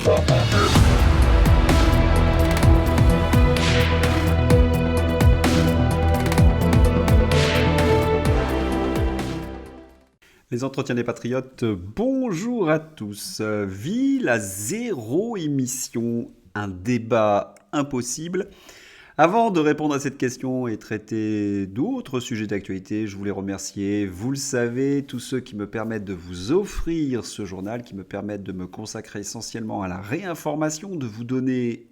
Les entretiens des patriotes, bonjour à tous. Ville à zéro émission, un débat impossible. Avant de répondre à cette question et traiter d'autres sujets d'actualité, je voulais remercier, vous le savez, tous ceux qui me permettent de vous offrir ce journal, qui me permettent de me consacrer essentiellement à la réinformation, de vous donner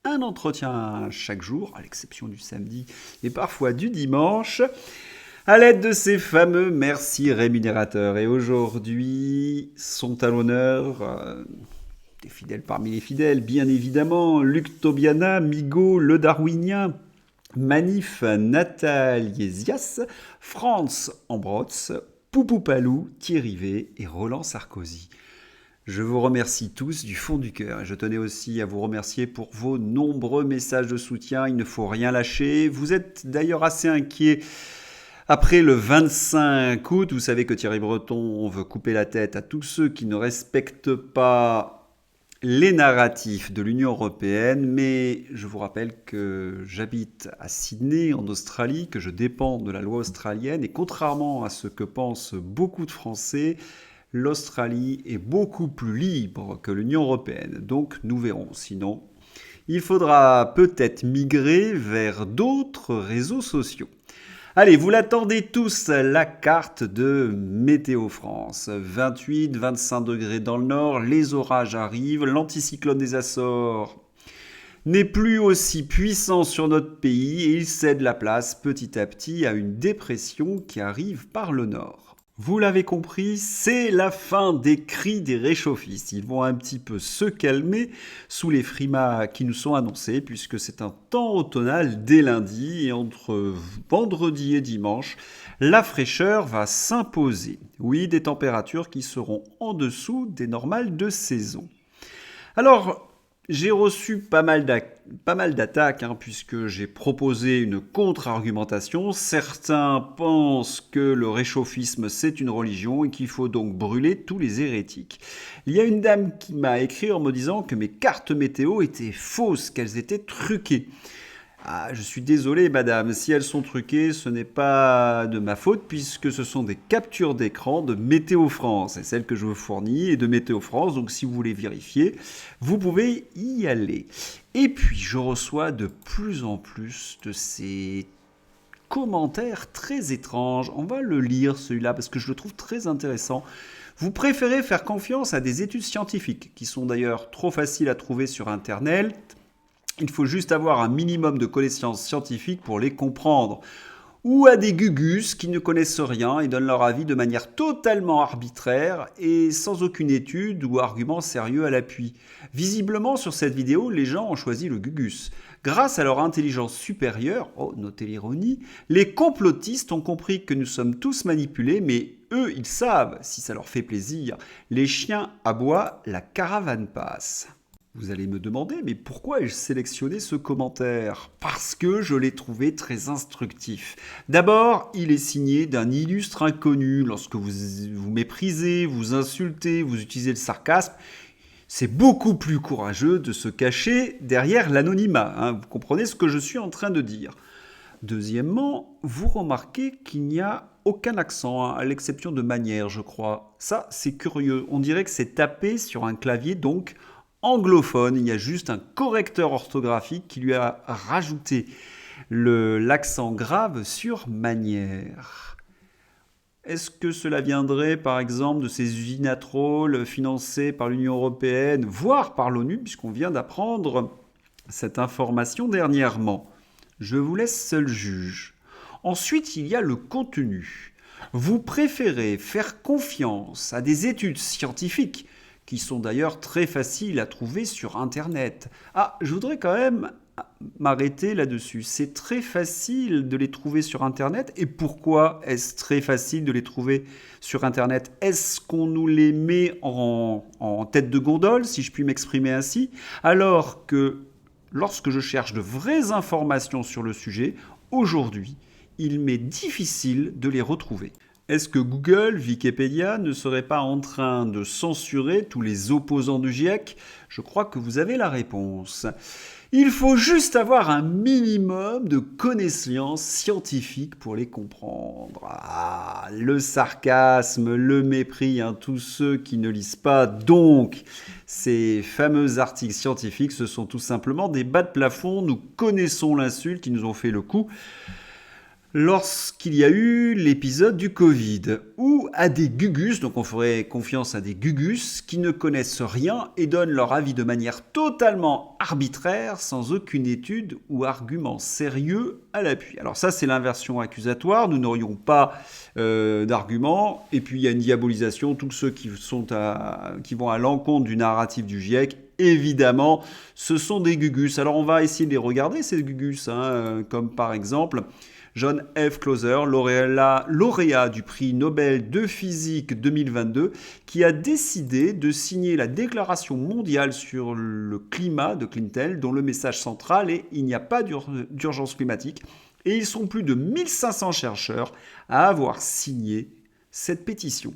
un entretien chaque jour, à l'exception du samedi et parfois du dimanche, à l'aide de ces fameux merci rémunérateurs. Et aujourd'hui, sont à l'honneur des fidèles parmi les fidèles, bien évidemment, Luc Tobiana, Migaud, Le Darwinien, Manif, Natal Yesias, Franz Ambroz, Poupou Palou, Thierry V et Roland Sarkozy. Je vous remercie tous du fond du cœur et je tenais aussi à vous remercier pour vos nombreux messages de soutien. Il ne faut rien lâcher. Vous êtes d'ailleurs assez inquiets. Après le 25 août, vous savez que Thierry Breton veut couper la tête à tous ceux qui ne respectent pas les narratifs de l'Union européenne, mais je vous rappelle que j'habite à Sydney, en Australie, que je dépends de la loi australienne, et contrairement à ce que pensent beaucoup de Français, l'Australie est beaucoup plus libre que l'Union européenne. Donc nous verrons, sinon il faudra peut-être migrer vers d'autres réseaux sociaux. Allez, vous l'attendez tous, la carte de Météo France. 28, 25 degrés dans le nord, les orages arrivent, l'anticyclone des Açores n'est plus aussi puissant sur notre pays et il cède la place petit à petit à une dépression qui arrive par le nord. Vous l'avez compris, c'est la fin des cris des réchauffistes. Ils vont un petit peu se calmer sous les frimas qui nous sont annoncés, puisque c'est un temps automnal dès lundi, et entre vendredi et dimanche, la fraîcheur va s'imposer. Oui, des températures qui seront en dessous des normales de saison. Alors, j'ai reçu pas mal d'attaques, puisque j'ai proposé une contre-argumentation. Certains pensent que le réchauffisme, c'est une religion et qu'il faut donc brûler tous les hérétiques. Il y a une dame qui m'a écrit en me disant que mes cartes météo étaient fausses, qu'elles étaient truquées. Ah, je suis désolé, madame, si elles sont truquées, ce n'est pas de ma faute puisque ce sont des captures d'écran de Météo France. C'est celle que je vous fournis et de Météo France, donc si vous voulez vérifier, vous pouvez y aller. Et puis, je reçois de plus en plus de ces commentaires très étranges. On va le lire, celui-là, parce que je le trouve très intéressant. Vous préférez faire confiance à des études scientifiques, qui sont d'ailleurs trop faciles à trouver sur Internet. Il faut juste avoir un minimum de connaissances scientifiques pour les comprendre. Ou à des gugus qui ne connaissent rien et donnent leur avis de manière totalement arbitraire et sans aucune étude ou argument sérieux à l'appui. Visiblement, sur cette vidéo, les gens ont choisi le gugus. Grâce à leur intelligence supérieure, oh, notez l'ironie, les complotistes ont compris que nous sommes tous manipulés, mais eux, ils savent, si ça leur fait plaisir. Les chiens aboient, la caravane passe. Vous allez me demander, mais pourquoi ai-je sélectionné ce commentaire ? Parce que je l'ai trouvé très instructif. D'abord, il est signé d'un illustre inconnu. Lorsque vous méprisez, vous insultez, vous utilisez le sarcasme, c'est beaucoup plus courageux de se cacher derrière l'anonymat. Vous comprenez ce que je suis en train de dire. Deuxièmement, vous remarquez qu'il n'y a aucun accent, à l'exception de manière, je crois. Ça, c'est curieux. On dirait que c'est tapé sur un clavier, donc anglophone. Il y a juste un correcteur orthographique qui lui a rajouté l'accent grave sur manière. Est-ce que cela viendrait par exemple de ces usines à troll financées par l'Union européenne, voire par l'ONU, puisqu'on vient d'apprendre cette information dernièrement ? Je vous laisse seul juge. Ensuite, il y a le contenu. Vous préférez faire confiance à des études scientifiques qui sont d'ailleurs très faciles à trouver sur Internet. Ah, je voudrais quand même m'arrêter là-dessus. C'est très facile de les trouver sur Internet. Et pourquoi est-ce très facile de les trouver sur Internet ? Est-ce qu'on nous les met en tête de gondole, si je puis m'exprimer ainsi, alors que lorsque je cherche de vraies informations sur le sujet, aujourd'hui, il m'est difficile de les retrouver. Est-ce que Google, Wikipédia ne serait pas en train de censurer tous les opposants du GIEC? Je crois que vous avez la réponse. Il faut juste avoir un minimum de connaissances scientifiques pour les comprendre. Ah, le sarcasme, le mépris, tous ceux qui ne lisent pas. Donc, ces fameux articles scientifiques, ce sont tout simplement des bas de plafond. Nous connaissons l'insulte, ils nous ont fait le coup lorsqu'il y a eu l'épisode du Covid, ou à des gugus, donc on ferait confiance à des gugus, qui ne connaissent rien et donnent leur avis de manière totalement arbitraire, sans aucune étude ou argument sérieux à l'appui. Alors ça, c'est l'inversion accusatoire, nous n'aurions pas d'arguments, et puis il y a une diabolisation, tous ceux qui vont à l'encontre du narratif du GIEC, évidemment, ce sont des gugus. Alors on va essayer de les regarder, ces gugus, comme par exemple John F. Clauser, lauréat du prix Nobel de physique 2022, qui a décidé de signer la Déclaration mondiale sur le climat de Clinton, dont le message central est « Il n'y a pas d'urgence climatique ». Et ils sont plus de 1500 chercheurs à avoir signé cette pétition.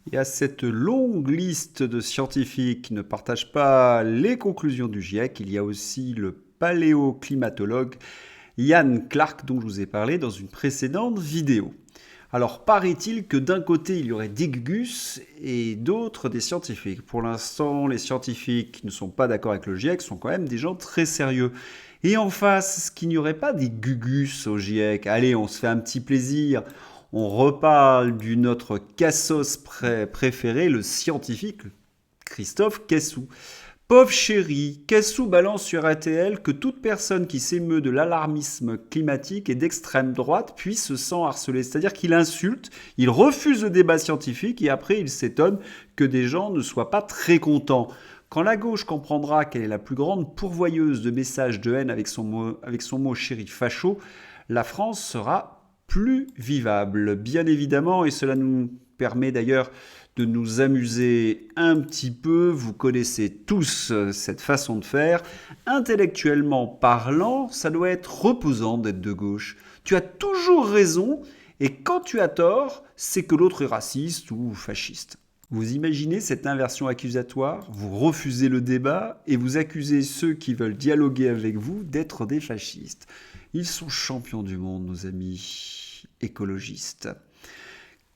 Il y a cette longue liste de scientifiques qui ne partagent pas les conclusions du GIEC. Il y a aussi le paléoclimatologue Ian Clark, dont je vous ai parlé dans une précédente vidéo. Alors, paraît-il que d'un côté, il y aurait des gugus et d'autres des scientifiques. Pour l'instant, les scientifiques qui ne sont pas d'accord avec le GIEC sont quand même des gens très sérieux. Et en face, est-ce qu'il n'y aurait pas des gugus au GIEC? Allez, on se fait un petit plaisir. On reparle de notre cassos préféré, le scientifique Christophe Cassou. Pauvre chéri, Cassou balance sur RTL que toute personne qui s'émeut de l'alarmisme climatique et d'extrême droite puis se sent harcelé. C'est-à-dire qu'il insulte, il refuse le débat scientifique et après il s'étonne que des gens ne soient pas très contents. Quand la gauche comprendra qu'elle est la plus grande pourvoyeuse de messages de haine avec son mot chéri facho, la France sera plus vivable. Bien évidemment, et cela nous permet d'ailleurs de nous amuser un petit peu. Vous connaissez tous cette façon de faire. Intellectuellement parlant, ça doit être reposant d'être de gauche. Tu as toujours raison, et quand tu as tort, c'est que l'autre est raciste ou fasciste. Vous imaginez cette inversion accusatoire? Vous refusez le débat et vous accusez ceux qui veulent dialoguer avec vous d'être des fascistes. Ils sont champions du monde, nos amis écologistes.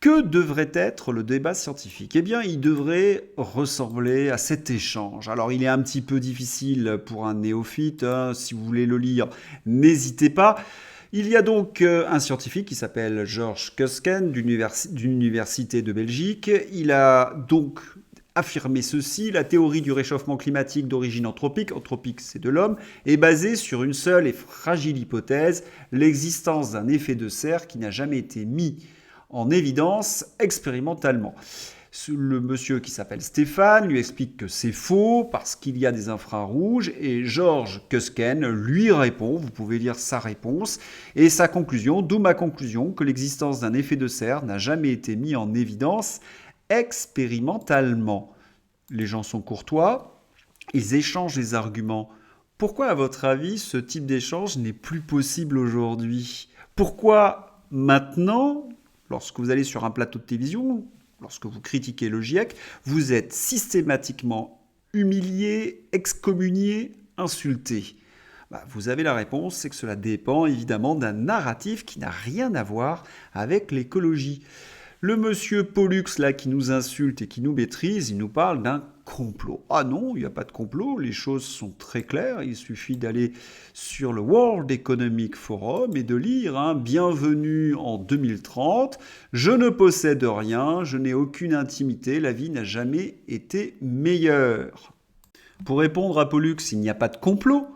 Que devrait être le débat scientifique? Eh bien, il devrait ressembler à cet échange. Alors, il est un petit peu difficile pour un néophyte. Si vous voulez le lire, n'hésitez pas. Il y a donc un scientifique qui s'appelle George Kusken d'une université de Belgique. Il a donc affirmé ceci: la théorie du réchauffement climatique d'origine anthropique c'est de l'homme, est basée sur une seule et fragile hypothèse, l'existence d'un effet de serre qui n'a jamais été mis en évidence expérimentalement. Le monsieur qui s'appelle Stéphane lui explique que c'est faux parce qu'il y a des infrarouges et George Kusken lui répond, vous pouvez lire sa réponse et sa conclusion, d'où ma conclusion que l'existence d'un effet de serre n'a jamais été mis en évidence expérimentalement. Les gens sont courtois, ils échangent les arguments. Pourquoi, à votre avis, ce type d'échange n'est plus possible aujourd'hui? Pourquoi maintenant, lorsque vous allez sur un plateau de télévision, lorsque vous critiquez le GIEC, vous êtes systématiquement humilié, excommunié, insulté? Vous avez la réponse, c'est que cela dépend évidemment d'un narratif qui n'a rien à voir avec l'écologie. Le monsieur Pollux là qui nous insulte et qui nous maîtrise, il nous parle d'un complot. Ah non, il n'y a pas de complot, les choses sont très claires, il suffit d'aller sur le World Economic Forum et de lire Bienvenue en 2030, je ne possède rien, je n'ai aucune intimité, la vie n'a jamais été meilleure. Pour répondre à Pollux, il n'y a pas de complot.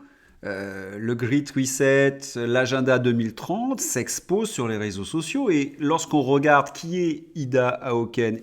Le Great Reset, l'agenda 2030 s'expose sur les réseaux sociaux et lorsqu'on regarde qui est Ida Auken,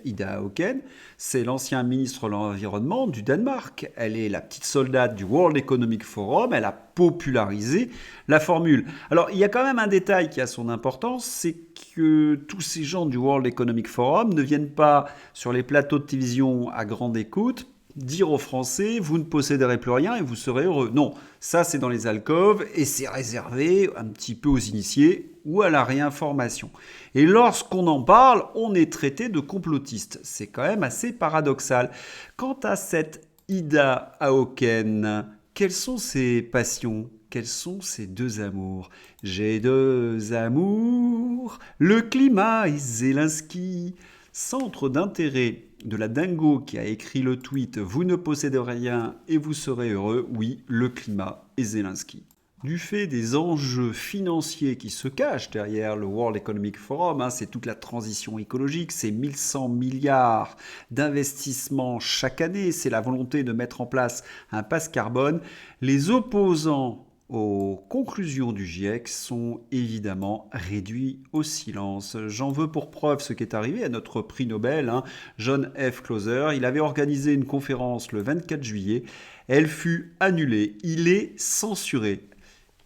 c'est l'ancien ministre de l'Environnement du Danemark. Elle est la petite soldate du World Economic Forum, elle a popularisé la formule. Alors il y a quand même un détail qui a son importance, c'est que tous ces gens du World Economic Forum ne viennent pas sur les plateaux de télévision à grande écoute dire aux Français, vous ne posséderez plus rien et vous serez heureux. Non, ça c'est dans les alcôves et c'est réservé un petit peu aux initiés ou à la réinformation. Et lorsqu'on en parle, on est traité de complotiste. C'est quand même assez paradoxal. Quant à cette Ida Auken, quelles sont ses passions? Quels sont ses deux amours? J'ai deux amours, le climat et Zelensky. Centre d'intérêt de la dingo qui a écrit le tweet «Vous ne possédez rien et vous serez heureux», oui, le climat et Zelensky. Du fait des enjeux financiers qui se cachent derrière le World Economic Forum, c'est toute la transition écologique, c'est 1100 milliards d'investissements chaque année, c'est la volonté de mettre en place un pass carbone, les opposants aux conclusions du GIEC sont évidemment réduits au silence. J'en veux pour preuve ce qui est arrivé à notre prix Nobel, John F. Clauser. Il avait organisé une conférence le 24 juillet. Elle fut annulée. Il est censuré.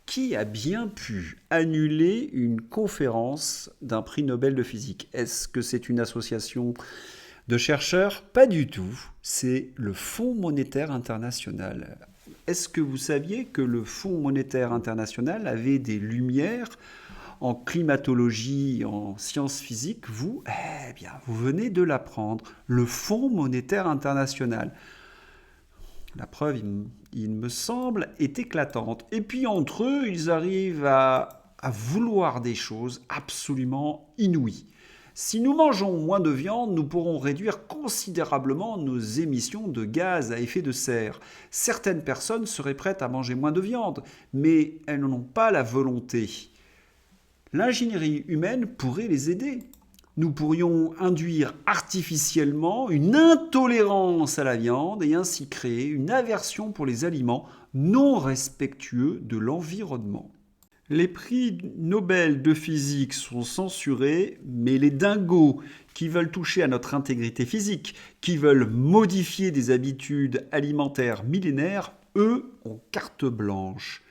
Qui a bien pu annuler une conférence d'un prix Nobel de physique? Est-ce que c'est une association de chercheurs? Pas du tout. C'est le Fonds monétaire international. Est-ce que vous saviez que le Fonds monétaire international avait des lumières en climatologie, en sciences physiques? Vous, eh bien, vous venez de l'apprendre. Le Fonds monétaire international. La preuve, il me semble, est éclatante. Et puis entre eux, ils arrivent à vouloir des choses absolument inouïes. Si nous mangeons moins de viande, nous pourrons réduire considérablement nos émissions de gaz à effet de serre. Certaines personnes seraient prêtes à manger moins de viande, mais elles n'en ont pas la volonté. L'ingénierie humaine pourrait les aider. Nous pourrions induire artificiellement une intolérance à la viande et ainsi créer une aversion pour les aliments non respectueux de l'environnement. Les prix Nobel de physique sont censurés, mais les dingos qui veulent toucher à notre intégrité physique, qui veulent modifier des habitudes alimentaires millénaires, eux ont carte blanche.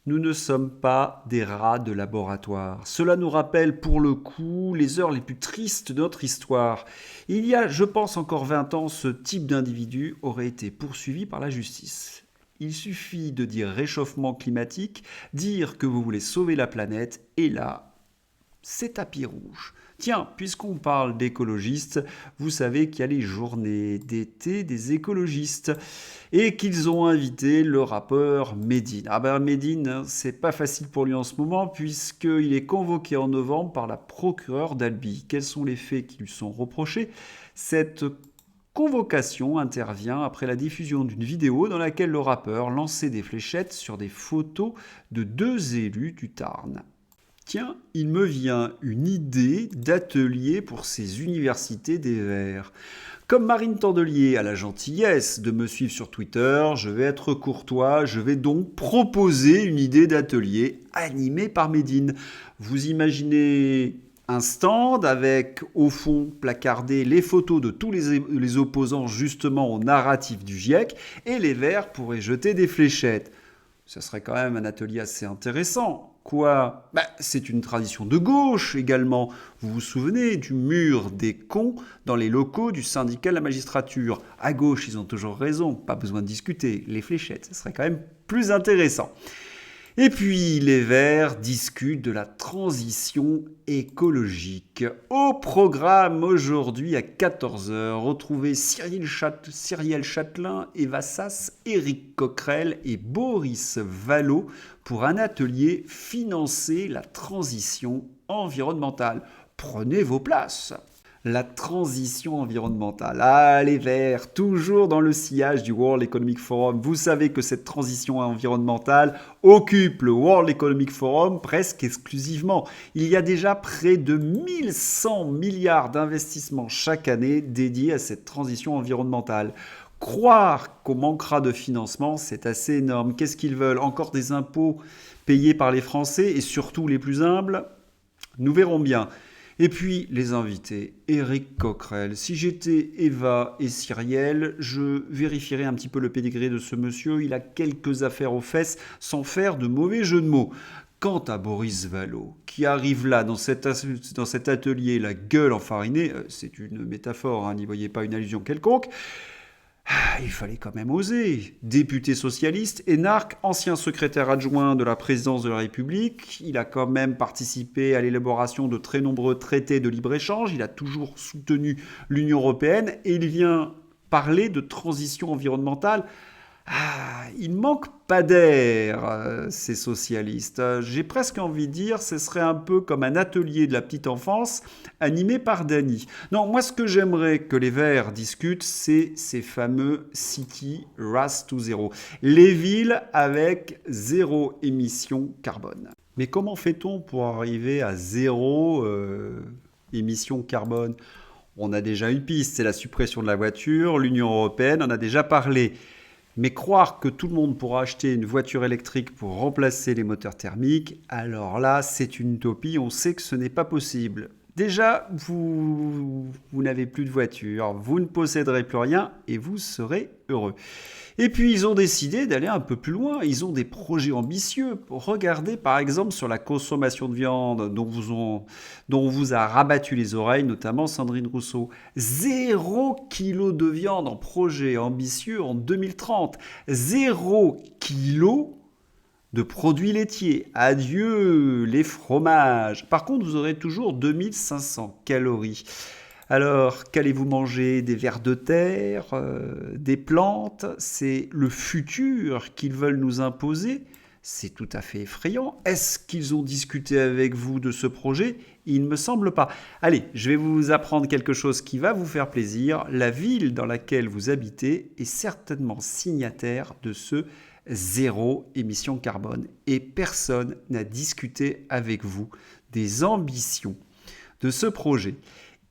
Nous ne sommes pas des rats de laboratoire. Cela nous rappelle pour le coup les heures les plus tristes de notre histoire. Il y a, je pense, encore 20 ans, ce type d'individu aurait été poursuivi par la justice. Il suffit de dire réchauffement climatique, dire que vous voulez sauver la planète, et là, c'est tapis rouge. Tiens, puisqu'on parle d'écologistes, vous savez qu'il y a les journées d'été des écologistes et qu'ils ont invité le rappeur Medine. Ah ben Medine, c'est pas facile pour lui en ce moment puisqu'il est convoqué en novembre par la procureure d'Albi. Quels sont les faits qui lui sont reprochés? Cette convocation intervient après la diffusion d'une vidéo dans laquelle le rappeur lançait des fléchettes sur des photos de deux élus du Tarn. Tiens, il me vient une idée d'atelier pour ces universités des Verts. Comme Marine Tordelier a la gentillesse de me suivre sur Twitter, je vais être courtois, je vais donc proposer une idée d'atelier animée par Medine. Vous imaginez un stand avec, au fond, placardé les photos de tous les opposants justement au narratif du GIEC, et les Verts pourraient jeter des fléchettes. Ce serait quand même un atelier assez intéressant. Quoi? C'est une tradition de gauche également. Vous vous souvenez du mur des cons dans les locaux du syndicat de la magistrature? À gauche, ils ont toujours raison, pas besoin de discuter. Les fléchettes, ce serait quand même plus intéressant. Et puis, les Verts discutent de la transition écologique. Au programme aujourd'hui à 14 h, retrouvez Cyrielle Châtelain, Eva Sas, Éric Coquerel et Boris Vallaud pour un atelier Financer la transition environnementale. Prenez vos places. La transition environnementale. Ah, les Verts, toujours dans le sillage du World Economic Forum. Vous savez que cette transition environnementale occupe le World Economic Forum presque exclusivement. Il y a déjà près de 1100 milliards d'investissements chaque année dédiés à cette transition environnementale. Croire qu'on manquera de financement, c'est assez énorme. Qu'est-ce qu'ils veulent? Encore des impôts payés par les Français et surtout les plus humbles? Nous verrons bien. Et puis, les invités, Éric Coquerel. Si j'étais Eva et Cyrielle, je vérifierais un petit peu le pédigré de ce monsieur. Il a quelques affaires aux fesses, sans faire de mauvais jeu de mots. Quant à Boris Vallaud, qui arrive là, dans cet atelier, la gueule enfarinée, c'est une métaphore, n'y voyez pas une allusion quelconque, Il fallait quand même oser. Député socialiste, énarque, ancien secrétaire adjoint de la présidence de la République, il a quand même participé à l'élaboration de très nombreux traités de libre-échange, il a toujours soutenu l'Union européenne et il vient parler de transition environnementale. Il manque pas d'air, ces socialistes. J'ai presque envie de dire, ce serait un peu comme un atelier de la petite enfance animé par Dany. Non, moi ce que j'aimerais que les Verts discutent, c'est ces fameux City RAS to Zero. Les villes avec zéro émission carbone. Mais comment fait-on pour arriver à zéro émission carbone? On a déjà une piste, c'est la suppression de la voiture. L'Union européenne en a déjà parlé. Mais croire que tout le monde pourra acheter une voiture électrique pour remplacer les moteurs thermiques, alors là, c'est une utopie, on sait que ce n'est pas possible. Déjà, vous n'avez plus de voiture, vous ne posséderez plus rien et vous serez heureux. Et puis ils ont décidé d'aller un peu plus loin, ils ont des projets ambitieux. Regardez par exemple sur la consommation de viande dont on vous a rabattu les oreilles, notamment Sandrine Rousseau. 0 kg de viande en projet ambitieux en 2030. 0 kg de produits laitiers. Adieu les fromages. Par contre, vous aurez toujours 2500 calories. Alors, qu'allez-vous manger? Des vers de terre, des plantes? C'est le futur qu'ils veulent nous imposer. C'est tout à fait effrayant. Est-ce qu'ils ont discuté avec vous de ce projet? Il ne me semble pas. Allez, je vais vous apprendre quelque chose qui va vous faire plaisir. La ville dans laquelle vous habitez est certainement signataire de ce zéro émission carbone. Et personne n'a discuté avec vous des ambitions de ce projet.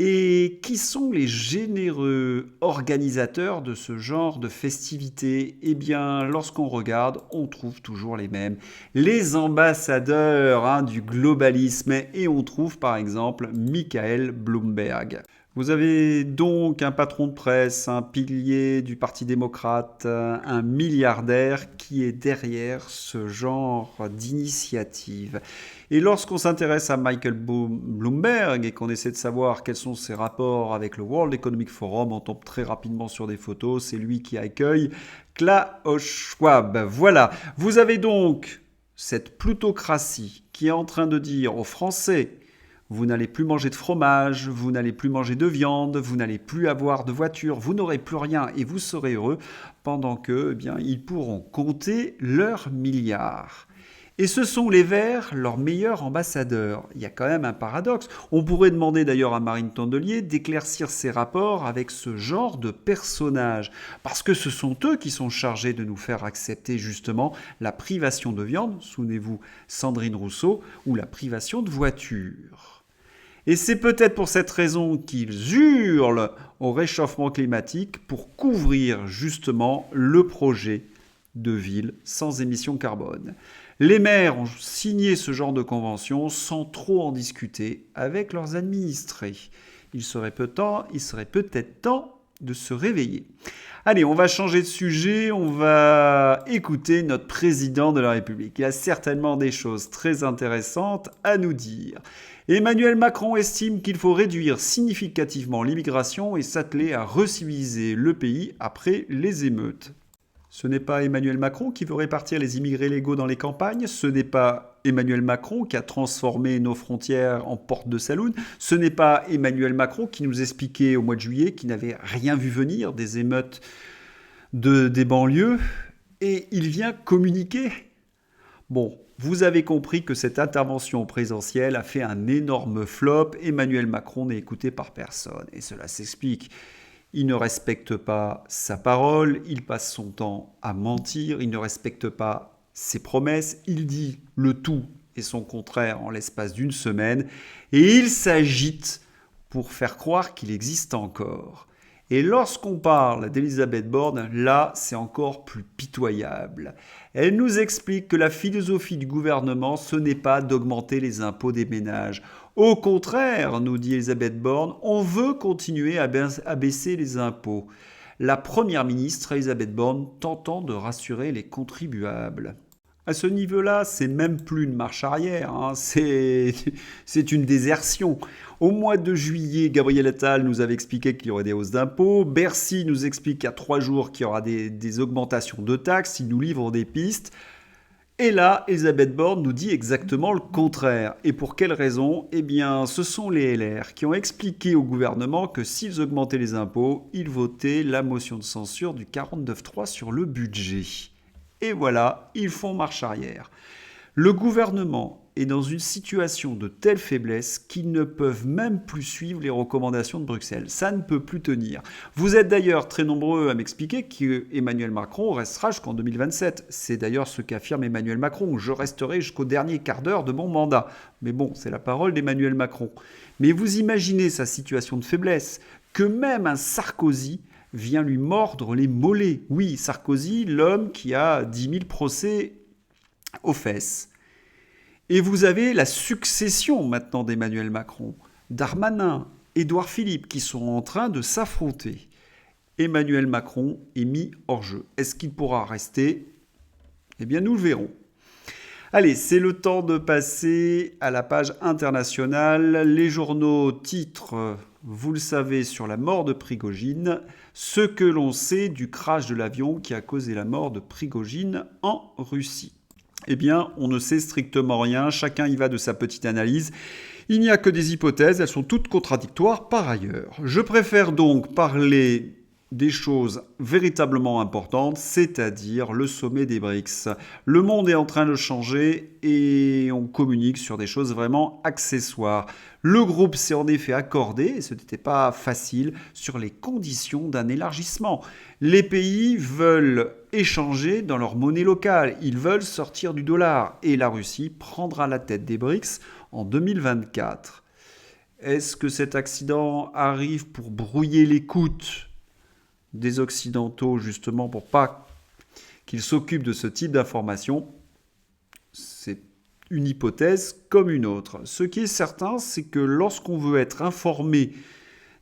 Et qui sont les généreux organisateurs de ce genre de festivités? Eh bien, lorsqu'on regarde, on trouve toujours les mêmes. Les ambassadeurs du globalisme. Et on trouve par exemple Michael Bloomberg. Vous avez donc un patron de presse, un pilier du Parti démocrate, un milliardaire qui est derrière ce genre d'initiative. Et lorsqu'on s'intéresse à Michael Bloomberg et qu'on essaie de savoir quels sont ses rapports avec le World Economic Forum, on tombe très rapidement sur des photos. C'est lui qui accueille Klaus Schwab. Voilà, vous avez donc cette plutocratie qui est en train de dire aux Français: vous n'allez plus manger de fromage, vous n'allez plus manger de viande, vous n'allez plus avoir de voiture, vous n'aurez plus rien et vous serez heureux, pendant que, ils pourront compter leurs milliards. Et ce sont les Verts leurs meilleurs ambassadeurs. Il y a quand même un paradoxe. On pourrait demander d'ailleurs à Marine Tondelier d'éclaircir ses rapports avec ce genre de personnages. Parce que ce sont eux qui sont chargés de nous faire accepter justement la privation de viande, souvenez-vous Sandrine Rousseau, ou la privation de voiture. Et c'est peut-être pour cette raison qu'ils hurlent au réchauffement climatique pour couvrir justement le projet de ville sans émissions carbone. Les maires ont signé ce genre de convention sans trop en discuter avec leurs administrés. Il serait peut-être temps de se réveiller. Allez, on va changer de sujet, on va écouter notre président de la République. Il a certainement des choses très intéressantes à nous dire. Emmanuel Macron estime qu'il faut réduire significativement l'immigration et s'atteler à reciviliser le pays après les émeutes. Ce n'est pas Emmanuel Macron qui veut répartir les immigrés légaux dans les campagnes. Ce n'est pas Emmanuel Macron qui a transformé nos frontières en porte de saloon. Ce n'est pas Emmanuel Macron qui nous expliquait au mois de juillet qu'il n'avait rien vu venir des émeutes des banlieues. Et il vient communiquer. Bon, vous avez compris que cette intervention présidentielle a fait un énorme flop. Emmanuel Macron n'est écouté par personne. Et cela s'explique. Il ne respecte pas sa parole, il passe son temps à mentir, il ne respecte pas ses promesses, il dit le tout et son contraire en l'espace d'une semaine, et il s'agite pour faire croire qu'il existe encore. Et lorsqu'on parle d'Elisabeth Borne, là, c'est encore plus pitoyable. Elle nous explique que la philosophie du gouvernement, ce n'est pas d'augmenter les impôts des ménages. Au contraire, nous dit Elisabeth Borne, on veut continuer à baisser les impôts. La première ministre, Elisabeth Borne, tentant de rassurer les contribuables. À ce niveau-là, c'est même plus une marche arrière, hein, c'est une désertion. Au mois de juillet, Gabriel Attal nous avait expliqué qu'il y aurait des hausses d'impôts. Bercy nous explique qu'il y a 3 jours qu'il y aura des augmentations de taxes. Il nous livre des pistes. Et là, Elisabeth Borne nous dit exactement le contraire. Et pour quelle raison? Eh bien, ce sont les LR qui ont expliqué au gouvernement que s'ils augmentaient les impôts, ils votaient la motion de censure du 49.3 sur le budget. Et voilà, ils font marche arrière. Le gouvernement est dans une situation de telle faiblesse qu'ils ne peuvent même plus suivre les recommandations de Bruxelles. Ça ne peut plus tenir. Vous êtes d'ailleurs très nombreux à m'expliquer qu'Emmanuel Macron restera jusqu'en 2027. C'est d'ailleurs ce qu'affirme Emmanuel Macron. Je resterai jusqu'au dernier quart d'heure de mon mandat. Mais bon, c'est la parole d'Emmanuel Macron. Mais vous imaginez sa situation de faiblesse, que même un Sarkozy vient lui mordre les mollets. Oui, Sarkozy, l'homme qui a 10 000 procès aux fesses. Et vous avez la succession maintenant d'Emmanuel Macron, Darmanin, Édouard Philippe, qui sont en train de s'affronter. Emmanuel Macron est mis hors jeu. Est-ce qu'il pourra rester? Eh bien, nous le verrons. Allez, c'est le temps de passer à la page internationale. Les journaux titrent, vous le savez, sur la mort de Prigojine, ce que l'on sait du crash de l'avion qui a causé la mort de Prigojine en Russie. Eh bien, on ne sait strictement rien, chacun y va de sa petite analyse. Il n'y a que des hypothèses, elles sont toutes contradictoires par ailleurs. Je préfère donc parler des choses véritablement importantes, c'est-à-dire le sommet des BRICS. Le monde est en train de changer et on communique sur des choses vraiment accessoires. Le groupe s'est en effet accordé, et ce n'était pas facile, sur les conditions d'un élargissement. Les pays veulent échanger dans leur monnaie locale, ils veulent sortir du dollar et la Russie prendra la tête des BRICS en 2024. Est-ce que cet accident arrive pour brouiller l'écoute des Occidentaux, justement, pour pas qu'ils s'occupent de ce type d'informations? C'est une hypothèse comme une autre. Ce qui est certain, c'est que lorsqu'on veut être informé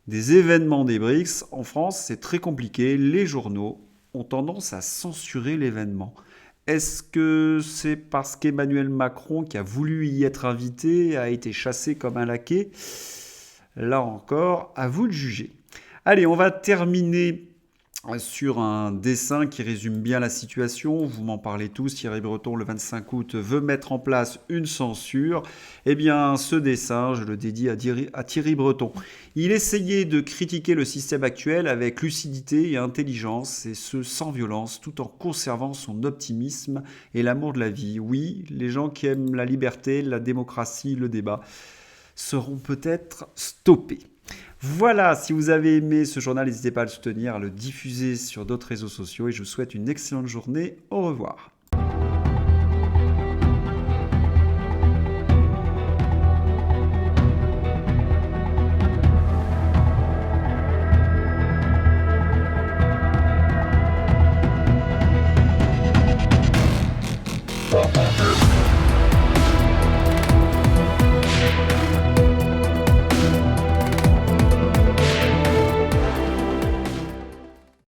des événements des BRICS, en France, c'est très compliqué. Les journaux ont tendance à censurer l'événement. Est-ce que c'est parce qu'Emmanuel Macron, qui a voulu y être invité, a été chassé comme un laquais? Là encore, à vous de juger. Allez, on va terminer sur un dessin qui résume bien la situation. Vous m'en parlez tous. Thierry Breton, le 25 août, veut mettre en place une censure. Eh bien, ce dessin, je le dédie à Thierry Breton. Il essayait de critiquer le système actuel avec lucidité et intelligence, et ce sans violence, tout en conservant son optimisme et l'amour de la vie. Oui, les gens qui aiment la liberté, la démocratie, le débat seront peut-être stoppés. Voilà, si vous avez aimé ce journal, n'hésitez pas à le soutenir, à le diffuser sur d'autres réseaux sociaux et je vous souhaite une excellente journée. Au revoir.